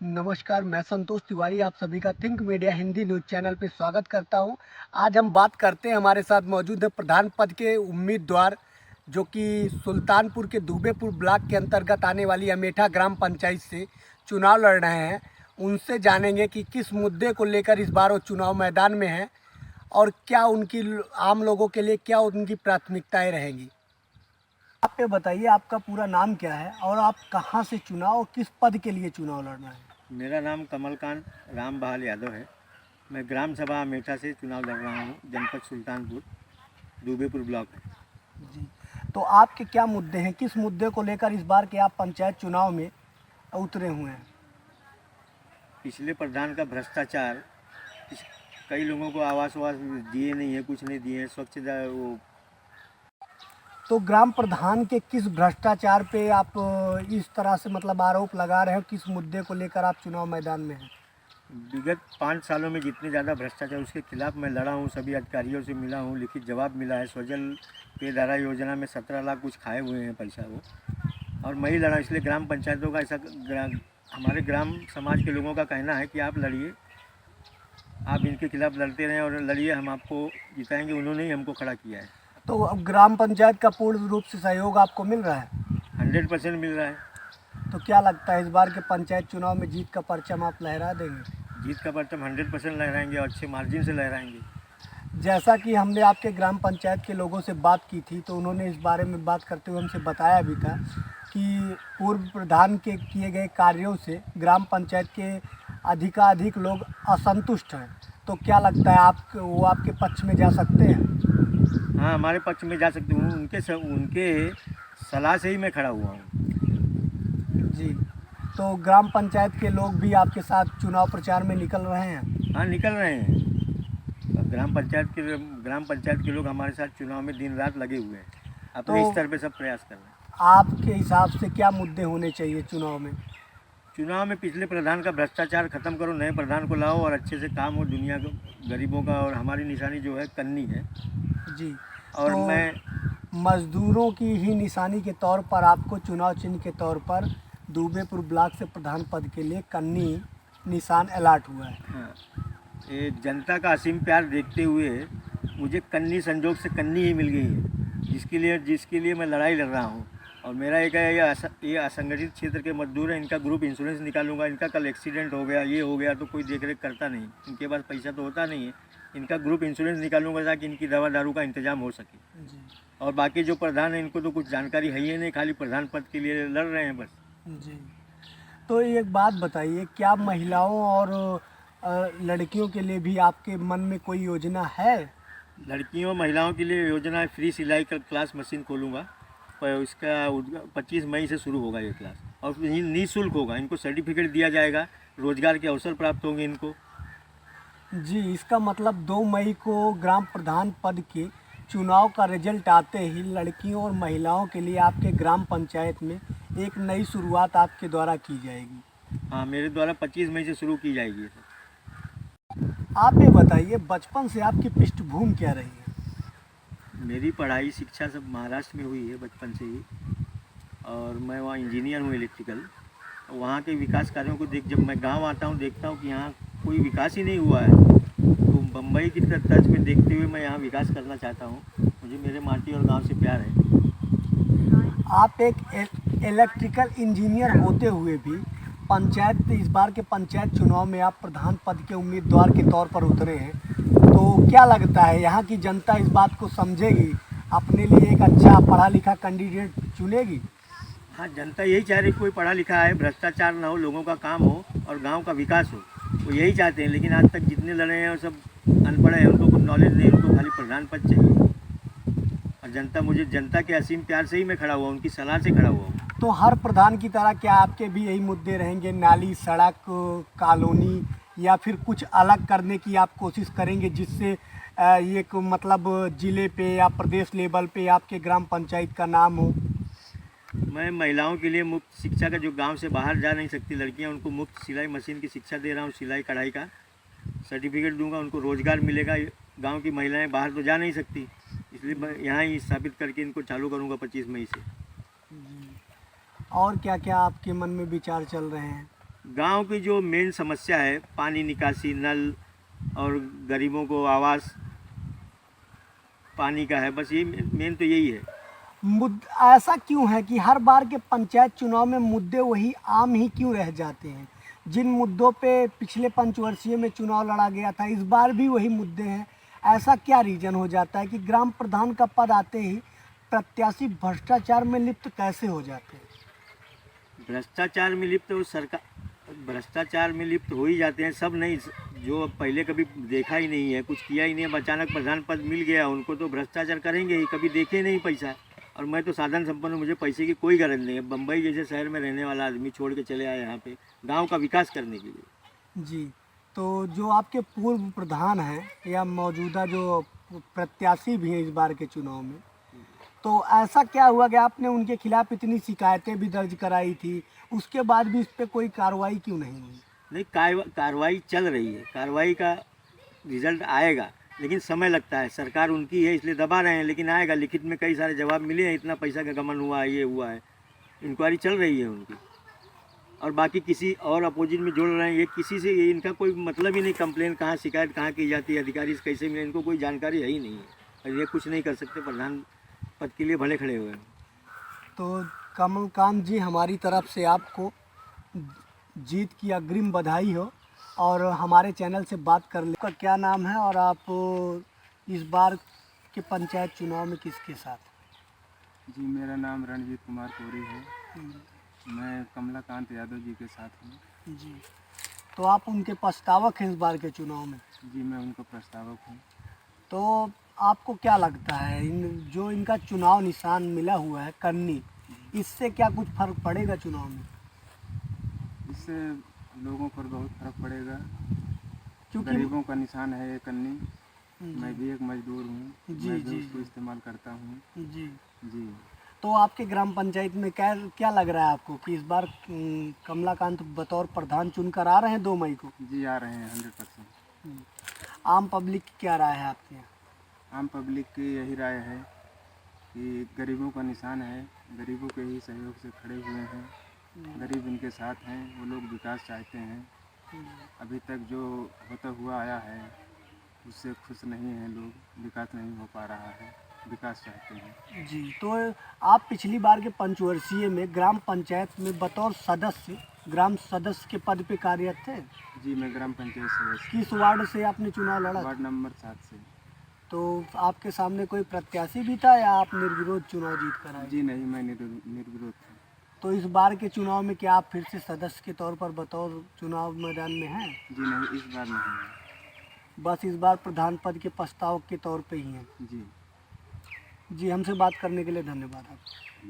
नमस्कार, मैं संतोष तिवारी आप सभी का think media Hindi news channel पे स्वागत करता हूं। आज हम बात करते हैं, हमारे साथ मौजूद है प्रधान पद के उम्मीदवार जो कि सुल्तानपुर के दुबेपुर ब्लॉक के अंतर्गत आने वाली अमेठा ग्राम पंचायत से चुनाव लड़ रहे हैं। उनसे जानेंगे कि किस मुद्दे को लेकर इस बार वो चुनाव मैदान में हैं और क्या उनकी आम लोगों के लिए क्या उनकी प्राथमिकताएँ रहेंगी। आप ये बताइए, आपका पूरा नाम क्या है और आप कहाँ से चुनाव किस पद के लिए चुनाव लड़ना है? मेरा नाम कमलकांत राम बहाल यादव है। मैं ग्राम सभा अमेठा से चुनाव लड़ रहा हूँ। जनपद सुल्तानपुर दुबेपुर ब्लॉक है। जी, तो आपके क्या मुद्दे हैं? किस मुद्दे को लेकर इस बार के आप पंचायत चुनाव में उतरे हुए हैं? पिछले प्रधान का भ्रष्टाचार, कई लोगों को आवास वास दिए नहीं है, कुछ नहीं दिए हैं। स्वच्छता वो तो ग्राम प्रधान के किस भ्रष्टाचार पे आप इस तरह से मतलब आरोप लगा रहे हो? किस मुद्दे को लेकर आप चुनाव मैदान में हैं? विगत 5 सालों में जितने ज़्यादा भ्रष्टाचार उसके खिलाफ मैं लड़ा हूँ। सभी अधिकारियों से मिला हूँ, लिखित जवाब मिला है। स्वजल पे धारा योजना में 17 लाख कुछ खाए हुए हैं पैसा वो, और मैं ही लड़ा। इसलिए ग्राम पंचायतों का हमारे ग्राम समाज के लोगों का कहना है कि आप लड़िए, आप इनके खिलाफ लड़ते रहें और लड़िए, हम आपको जिताएंगे। उन्होंने ही हमको खड़ा किया है। तो अब ग्राम पंचायत का पूर्ण रूप से सहयोग आपको मिल रहा है? 100% मिल रहा है। तो क्या लगता है इस बार के पंचायत चुनाव में जीत का परचम आप लहरा देंगे? जीत का परचम 100% लहराएंगे और अच्छे मार्जिन से लहराएंगे। जैसा कि हमने आपके ग्राम पंचायत के लोगों से बात की थी, तो उन्होंने इस बारे में बात करते हुए हमसे बताया भी था कि पूर्व प्रधान के किए गए कार्यों से ग्राम पंचायत के अधिकाधिक लोग असंतुष्ट हैं। तो क्या लगता है वो आपके पक्ष में जा सकते हैं? हाँ, हमारे पक्ष में जा सकते हूँ। उनके सलाह से ही मैं खड़ा हुआ हूँ। जी, तो ग्राम पंचायत के लोग भी आपके साथ चुनाव प्रचार में निकल रहे हैं? हाँ, निकल रहे हैं। ग्राम पंचायत के लोग हमारे साथ चुनाव में दिन रात लगे हुए हैं। अपने स्तर पे सब प्रयास कर रहे हैं। आपके हिसाब से क्या मुद्दे होने चाहिए चुनाव में? चुनाव में पिछले प्रधान का भ्रष्टाचार खत्म करो, नए प्रधान को लाओ और अच्छे से काम हो दुनिया को, गरीबों का। और हमारी निशानी जो है कन्नी है। जी, और तो मैं मजदूरों की ही निशानी के तौर पर आपको चुनाव चिन्ह के तौर पर दुबेपुर ब्लॉक से प्रधान पद के लिए कन्नी निशान अलॉट हुआ है। हाँ, ये जनता का असीम प्यार देखते हुए मुझे कन्नी, संजोग से कन्नी ही मिल गई है, जिसके लिए मैं लड़ाई लड़ रहा हूँ। और मेरा एक है, ये असंगठित क्षेत्र के मजदूर हैं। इनका ग्रुप इंश्योरेंस निकालूंगा। इनका कल एक्सीडेंट हो गया, ये हो गया, तो कोई देख रेख करता नहीं, इनके पास पैसा तो होता नहीं है। इनका ग्रुप इंश्योरेंस निकालूंगा ताकि इनकी दवा दारू का इंतजाम हो सके। जी और बाकी जो प्रधान है, इनको तो कुछ जानकारी है ही नहीं, खाली प्रधान पद के लिए लड़ रहे हैं बस। जी, तो एक बात बताइए, क्या महिलाओं और लड़कियों के लिए भी आपके मन में कोई योजना है? लड़कियों महिलाओं के लिए योजना है, फ्री सिलाई का क्लास मशीन खोलूँगा। पर इसका 25 मई से शुरू होगा ये क्लास, और निःशुल्क होगा। इनको सर्टिफिकेट दिया जाएगा, रोजगार के अवसर प्राप्त होंगे इनको। जी, इसका मतलब 2 मई को ग्राम प्रधान पद के चुनाव का रिजल्ट आते ही लड़कियों और महिलाओं के लिए आपके ग्राम पंचायत में एक नई शुरुआत आपके द्वारा की जाएगी। हाँ, मेरे द्वारा 25 मई से शुरू की जाएगी ये सब। आप ये बताइए, बचपन से आपकी पृष्ठभूमि क्या रही है? मेरी पढ़ाई शिक्षा सब महाराष्ट्र में हुई है बचपन से ही, और मैं वहाँ इंजीनियर हूँ इलेक्ट्रिकल। वहाँ के विकास कार्यों को जब मैं गांव आता हूँ, देखता हूँ कि यहाँ कोई विकास ही नहीं हुआ है, तो बम्बई की तर्ज में देखते हुए मैं यहाँ विकास करना चाहता हूँ। मुझे मेरे माटी और गांव से प्यार है। आप एक इलेक्ट्रिकल इंजीनियर होते हुए भी इस बार के पंचायत चुनाव में आप प्रधान पद के उम्मीदवार के तौर पर उतरे हैं, तो क्या लगता है यहाँ की जनता इस बात को समझेगी, अपने लिए एक अच्छा पढ़ा लिखा कैंडिडेट चुनेगी? हाँ, जनता यही चाह रही है, कोई पढ़ा लिखा है, भ्रष्टाचार ना हो, लोगों का काम हो और गांव का विकास हो, वो यही चाहते हैं। लेकिन आज तक जितने लड़े हैं वो सब अनपढ़ हैं, उनको कुछ नॉलेज नहीं, उनको खाली प्रधान पद चाहिए। और जनता के असीम प्यार से ही मैं खड़ा हुआ, उनकी सलाह से खड़ा हुआ हूँ। तो हर प्रधान की तरह क्या आपके भी यही मुद्दे रहेंगे, नाली, सड़क, कॉलोनी, या फिर कुछ अलग करने की आप कोशिश करेंगे जिससे ये मतलब ज़िले पे या प्रदेश लेवल पे आपके ग्राम पंचायत का नाम हो? मैं महिलाओं के लिए मुफ्त शिक्षा का, जो गांव से बाहर जा नहीं सकती लड़कियां, उनको मुफ्त सिलाई मशीन की शिक्षा दे रहा हूं। सिलाई कढ़ाई का सर्टिफिकेट दूंगा, उनको रोज़गार मिलेगा। गांव की महिलाएं बाहर तो जा नहीं सकती, इसलिए मैं यहाँ ही स्थापित करके इनको चालू करूँगा 25 मई से। और क्या क्या आपके मन में विचार चल रहे हैं? गांव की जो मेन समस्या है, पानी निकासी, नल और गरीबों को आवास पानी का है, बस ये मेन तो यही है। ऐसा क्यों है कि हर बार के पंचायत चुनाव में मुद्दे वही आम ही क्यों रह जाते हैं? जिन मुद्दों पे पिछले पंचवर्षीय में चुनाव लड़ा गया था, इस बार भी वही मुद्दे हैं। ऐसा क्या रीजन हो जाता है कि ग्राम प्रधान का पद आते ही प्रत्याशी भ्रष्टाचार में लिप्त कैसे हो जाते हैं? भ्रष्टाचार में लिप्त वो सरकार, भ्रष्टाचार में लिप्त हो ही जाते हैं सब। नहीं, जो पहले कभी देखा ही नहीं है, कुछ किया ही नहीं है, अचानक प्रधान पद मिल गया उनको, तो भ्रष्टाचार करेंगे ही। कभी देखे नहीं पैसा। और मैं तो साधन संपन्न हूँ, मुझे पैसे की कोई गरज नहीं है। बम्बई जैसे शहर में रहने वाला आदमी छोड़ के चले आए यहाँ पे गांव का विकास करने के लिए। जी, तो जो आपके पूर्व प्रधान हैं या मौजूदा जो प्रत्याशी भी हैं इस बार के चुनाव में, तो ऐसा क्या हुआ कि आपने उनके खिलाफ इतनी शिकायतें भी दर्ज कराई थी, उसके बाद भी इस पर कोई कार्रवाई क्यों नहीं हुई? नहीं, कार्रवाई चल रही है, कार्रवाई का रिजल्ट आएगा, लेकिन समय लगता है। सरकार उनकी है इसलिए दबा रहे हैं, लेकिन आएगा। लिखित में कई सारे जवाब मिले हैं, इतना पैसा का गमन हुआ है, ये हुआ है, इंक्वायरी चल रही है उनकी। और बाकी किसी और अपोजिट में जोड़ रहे हैं, ये किसी से इनका कोई मतलब ही नहीं। कंप्लेन कहाँ, शिकायत कहाँ की जाती है, अधिकारी से कैसे मिले, इनको कोई जानकारी है ही नहीं है। और ये कुछ नहीं कर सकते, प्रधान पद के लिए भले खड़े हुए हैं। तो कमलकांत जी, हमारी तरफ से आपको जीत की अग्रिम बधाई हो। और हमारे चैनल से बात कर ले, का क्या नाम है और आप इस बार के पंचायत चुनाव में किसके साथ? जी, मेरा नाम रणजीत कुमार कोरी है। मैं कमलाकांत यादव जी के साथ हूँ। जी, तो आप उनके प्रस्तावक हैं इस बार के चुनाव में? जी, मैं उनका प्रस्तावक हूँ। तो आपको क्या लगता है, जो इनका चुनाव निशान मिला हुआ है कन्नी, इससे क्या कुछ फर्क पड़ेगा चुनाव में? इससे लोगों पर बहुत फर्क पड़ेगा, क्योंकि गरीबों का निशान है ये कन्नी। जी मैं भी एक मजदूर हूँ, जी मैं भी जी उसको इस्तेमाल करता हूँ। जी। जी। तो आपके ग्राम पंचायत में क्या क्या लग रहा है आपको कि इस बार कमलाकांत बतौर प्रधान चुनकर आ रहे हैं 2 मई को? जी, आ रहे हैं 100%। आम पब्लिक की क्या राय है आपके यहाँ? आम पब्लिक की यही राय है कि गरीबों का निशान है, गरीबों के ही सहयोग से खड़े हुए हैं, गरीब इनके साथ हैं, वो लोग विकास चाहते हैं। अभी तक जो होता हुआ आया है उससे खुश नहीं हैं लोग, विकास नहीं हो पा रहा है, विकास चाहते हैं। जी, तो आप पिछली बार के पंचवर्षीय में ग्राम पंचायत में बतौर सदस्य, ग्राम सदस्य के पद पे कार्यरत थे? जी, मैं ग्राम पंचायत सदस्य, किस वार्ड से आपने चुनाव लड़ा? वार्ड नंबर 7 से। तो आपके सामने कोई प्रत्याशी भी था या आप निर्विरोध चुनाव जीत कर आए? जी नहीं, मैं निर्विरोध था। तो इस बार के चुनाव में क्या आप फिर से सदस्य के तौर पर बतौर चुनाव मैदान में हैं? जी नहीं, इस बार नहीं है। बस इस बार प्रधान पद के प्रस्तावक के तौर पे ही हैं? जी। जी, हमसे बात करने के लिए धन्यवाद आपका।